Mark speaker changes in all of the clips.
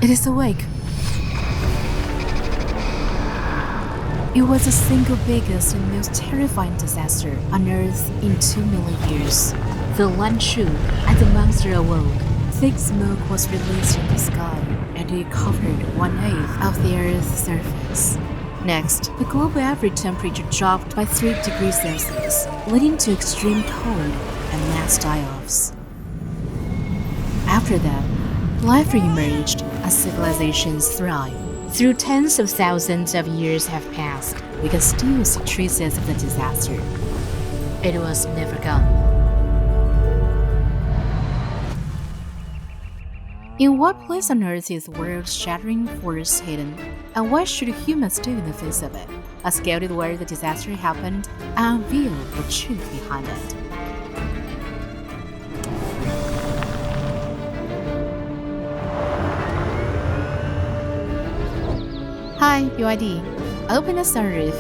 Speaker 1: It is awake. It was the single biggest and most terrifying disaster on Earth in 2 million years. The land shook and the monster awoke. Thick smoke was released in the sky, and it covered 1/8 of the Earth's surface. Next, the global average temperature dropped by 3 degrees Celsius, leading to extreme cold and mass die-offs. After that, life re-emerged as civilizations thrived. Through tens of thousands of years have passed, we can still see traces of the disaster. It was never gone. In what place on Earth is world-shattering force hidden, and what should humans do in the face of it? Let's go to where the disaster happened and unveil the truth behind it. Hi, BYD. Open the sunroof.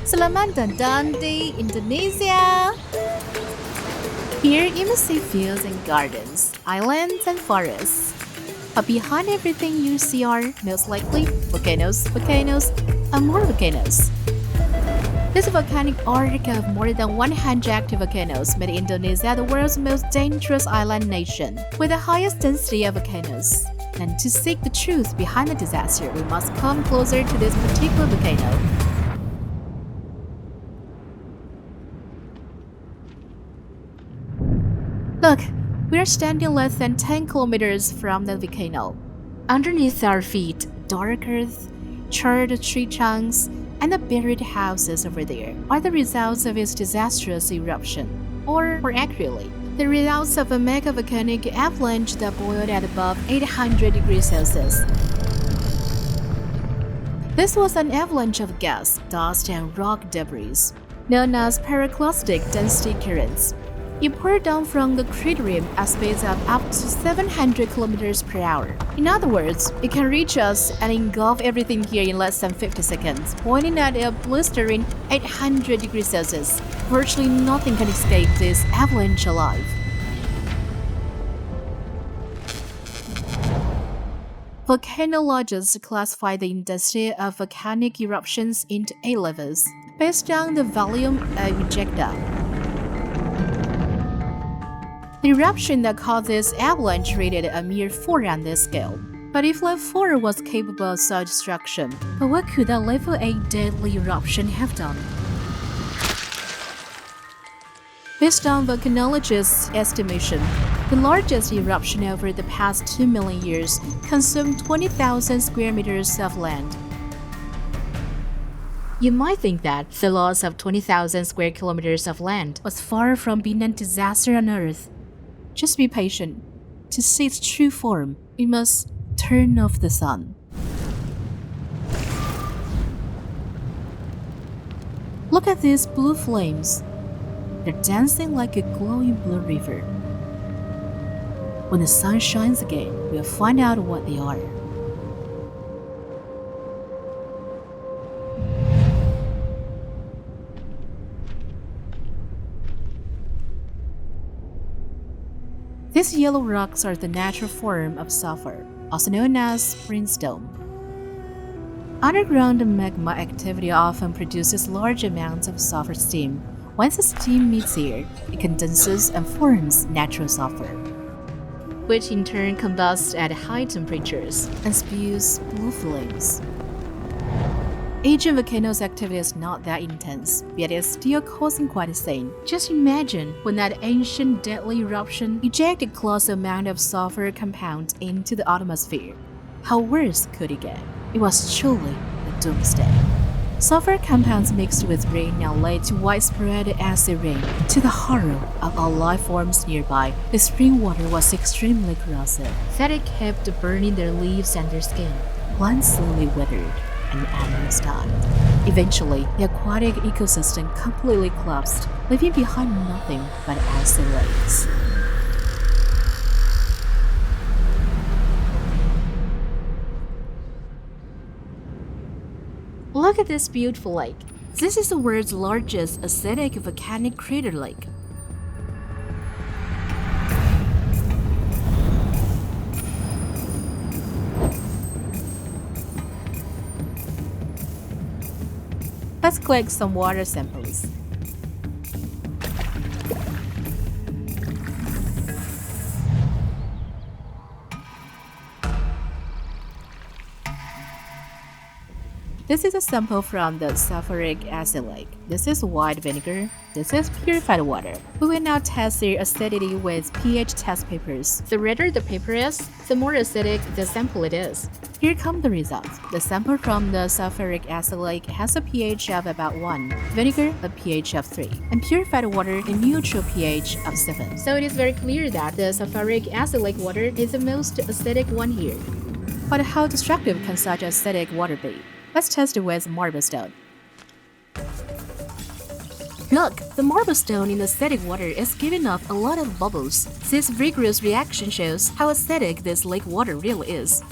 Speaker 1: Selamat datang di Indonesia. Here you may see fields and gardens, islands and forests. But behind everything you see are, most likely, volcanoes, and more volcanoes. This volcanic arc of more than 100 active volcanoes made Indonesia the world's most dangerous island nation, with the highest density of volcanoes. And to seek the truth behind the disaster, we must come closer to this particular volcano. Look, we are standing less than 10 kilometers from the volcano. Underneath our feet, dark earth, charred tree trunks, and the buried houses over there are the results of its disastrous eruption, or more accurately, the results of a mega volcanic avalanche that boiled at above 800 degrees Celsius. This was an avalanche of gas, dust, and rock debris, known as pyroclastic density currents. It poured down from the crater at speeds of up to 700 kilometers per hour. In other words, it can reach us and engulf everything here in less than 50 seconds, pointing at a blistering 800 degrees Celsius. Virtually nothing can escape this avalanche alive. Volcanologists classify the intensity of volcanic eruptions into 8 levels, based on the volume of ejecta. The eruption that causes avalanche rated a mere 4 on this scale. But if level 4 was capable of such destruction, but what could a level 8 deadly eruption have done? Based on volcanologists' estimation, the largest eruption over the past 2 million years consumed 20,000 square meters of land. You might think that the loss of 20,000 square kilometers of land was far from being a disaster on Earth. Just be patient. To see its true form, we must turn off the sun. Look at these blue flames. They're dancing like a glowing blue river. When the sun shines again, we'll find out what they are. These yellow rocks are the natural form of sulfur, also known as brimstone. Underground magma activity often produces large amounts of sulfur steam. Once the steam meets air, it condenses and forms natural sulfur, which in turn combusts at high temperatures and spews blue flames. Asian volcanoes' activity is not that intense, yet it's still causing quite a scene. Just imagine when that ancient deadly eruption ejected colossal amount of sulfur compound into the atmosphere. How worse could it get? It was truly a doomsday. Sulfur compounds mixed with rain now led to widespread acid rain. To the horror of all life forms nearby, the spring water was extremely corrosive, that it kept burning their leaves and their skin. Plants slowly withered, and animals died. Eventually, the aquatic ecosystem completely collapsed, leaving behind nothing but acid lakes. Look at this beautiful lake. This is the world's largest acidic volcanic crater lake. Let's collect some water samples. This is a sample from the sulfuric acid lake. This is white vinegar. This is purified water. We will now test their acidity with pH test papers. The redder the paper is, the more acidic the sample it is. Here come the results. The sample from the sulfuric acid lake has a pH of about 1, vinegar a pH of 3, and purified water a neutral pH of 7. So it is very clear that the sulfuric acid lake water is the most acidic one here. But how destructive can such acidic water be? Let's test it with marble stone. Look, the marble stone in the acidic water is giving off a lot of bubbles. This vigorous reaction shows how acidic this lake water really is.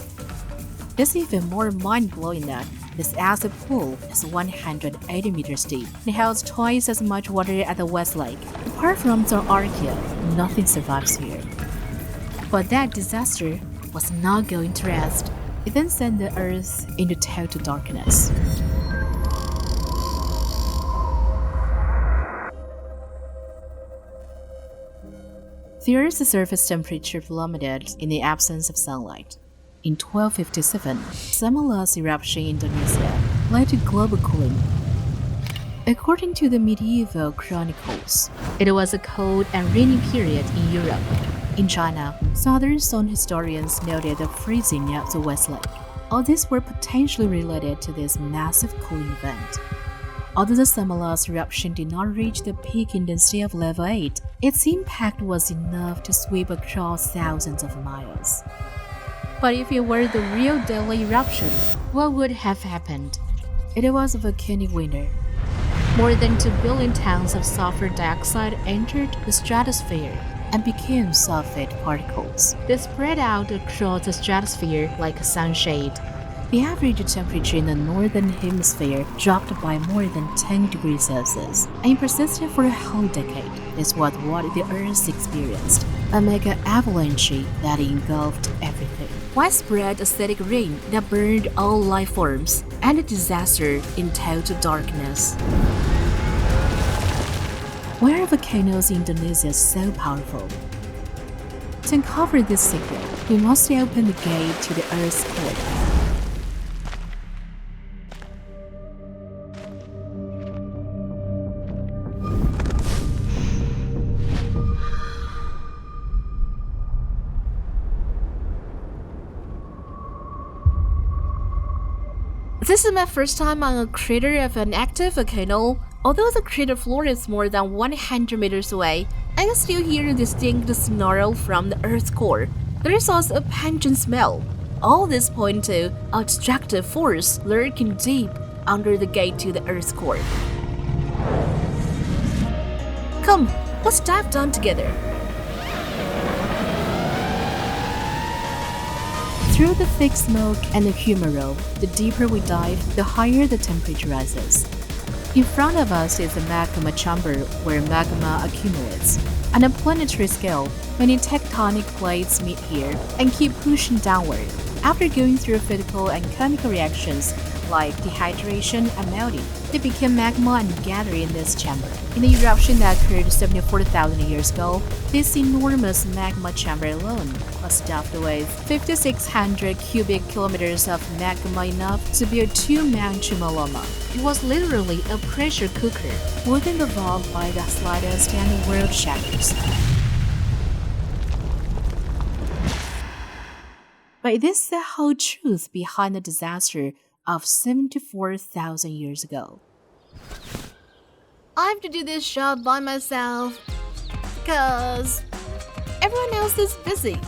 Speaker 1: It's even more mind-blowing that this acid pool is 180 meters deep and holds twice as much water as the West Lake. Apart from the Archaea, nothing survives here. But that disaster was not going to rest. It then sent the Earth into total darkness. The Earth's surface temperature plummeted in the absence of sunlight. In 1257, Semelas eruption in Indonesia led to global cooling. According to the medieval chronicles, it was a cold and rainy period in Europe. In China, southern zone historians noted the freezing of the West Lake. All these were potentially related to this massive cooling event. Although the Semelas eruption did not reach the peak intensity of level 8, its impact was enough to sweep across thousands of miles. But if it were the real deadly eruption, what would have happened? It was a volcanic winter. More than 2 billion tons of sulfur dioxide entered the stratosphere and became sulfate particles. They spread out across the stratosphere like a sunshade. The average temperature in the northern hemisphere dropped by more than 10 degrees Celsius, and it persisted for a whole decade. This was what the Earth experienced, a mega avalanche that engulfed everything. Widespread acidic rain that burned all life forms, and a disaster in total darkness. Why are volcanoes in Indonesia so powerful? To uncover this secret, we must open the gate to the Earth's core. This is my first time on a crater of an active volcano. Although the crater floor is more than 100 meters away, I can still hear a distinct snarl from the Earth's core. There is also a pungent smell. All this point to a destructive force lurking deep under the gate to the Earth's core. Come, let's dive down together. Through the thick smoke and the humidor, the deeper we dive, the higher the temperature rises. In front of us is the magma chamber where magma accumulates. On a planetary scale, many tectonic plates meet here and keep pushing downward. After going through physical and chemical reactions like dehydration and melting, they became magma and gather in this chamber. In the eruption that occurred 74,000 years ago, this enormous magma chamber alone was stuffed with 5,600 cubic kilometers of magma, enough to build 2 Mount Chumoloma. It was literally a pressure cooker. Within the valve by the slightest and the world shatters. But this is the whole truth behind the disaster of 74,000 years ago. I have to do this job by myself because everyone else is busy.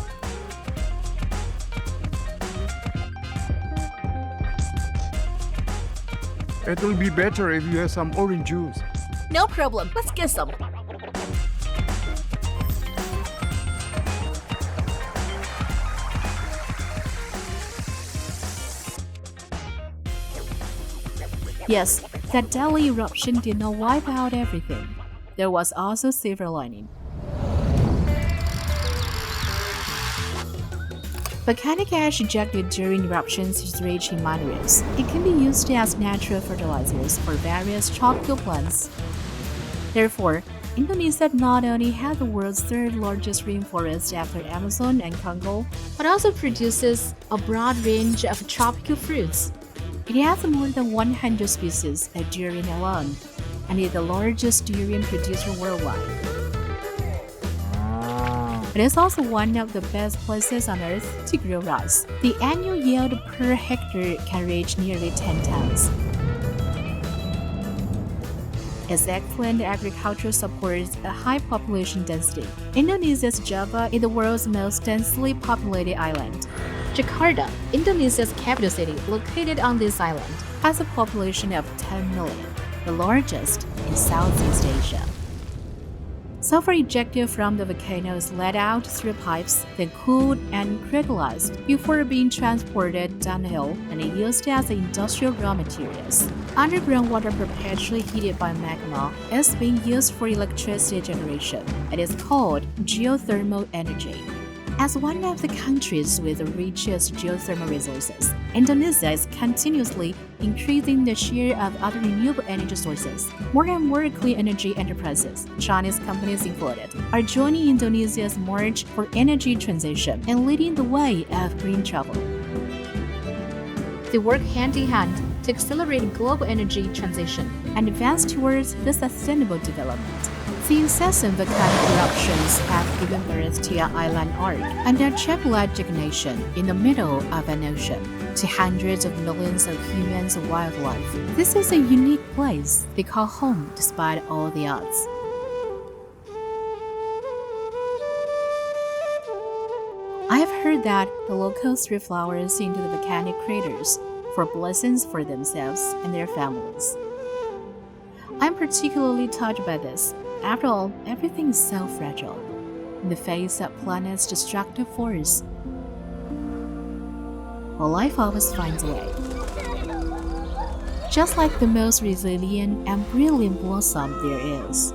Speaker 2: It will be better if you have some orange juice.
Speaker 1: No problem, let's get some. Yes, that deadly eruption did not wipe out everything. There was also a silver lining. Volcanic ash ejected during eruptions is rich in minerals. It can be used as natural fertilizers for various tropical plants. Therefore, Indonesia not only has the world's third largest rainforest after Amazon and Congo, but also produces a broad range of tropical fruits. It has more than 100 species of durian alone, and is the largest durian producer worldwide. It is also one of the best places on earth to grow rice. The annual yield per hectare can reach nearly 10 tons. Its excellent agriculture supports a high population density. Indonesia's Java is the world's most densely populated island. Jakarta, Indonesia's capital city, located on this island, has a population of 10 million, the largest in Southeast Asia. Sulfur ejected from the volcano is let out through pipes, then cooled and crystallized before being transported downhill and used as industrial raw materials. Underground water perpetually heated by magma is being used for electricity generation. It is called geothermal energy. As one of the countries with the richest geothermal resources, Indonesia is continuously increasing the share of other renewable energy sources. More and more clean energy enterprises, Chinese companies included, are joining Indonesia's march for energy transition and leading the way of green travel. They work hand in hand to accelerate global energy transition and advance towards the sustainable development. The incessant volcanic eruptions have given birth to an island arc and a triple-edged nation in the middle of an ocean, to hundreds of millions of humans and wildlife. This is a unique place they call home despite all the odds. I have heard that the locals threw flowers into the volcanic craters for blessings for themselves and their families. I'm particularly touched by this. After all, everything is so fragile in the face of planet's destructive force. Well, life always finds a way. Just like the most resilient and brilliant blossom there is.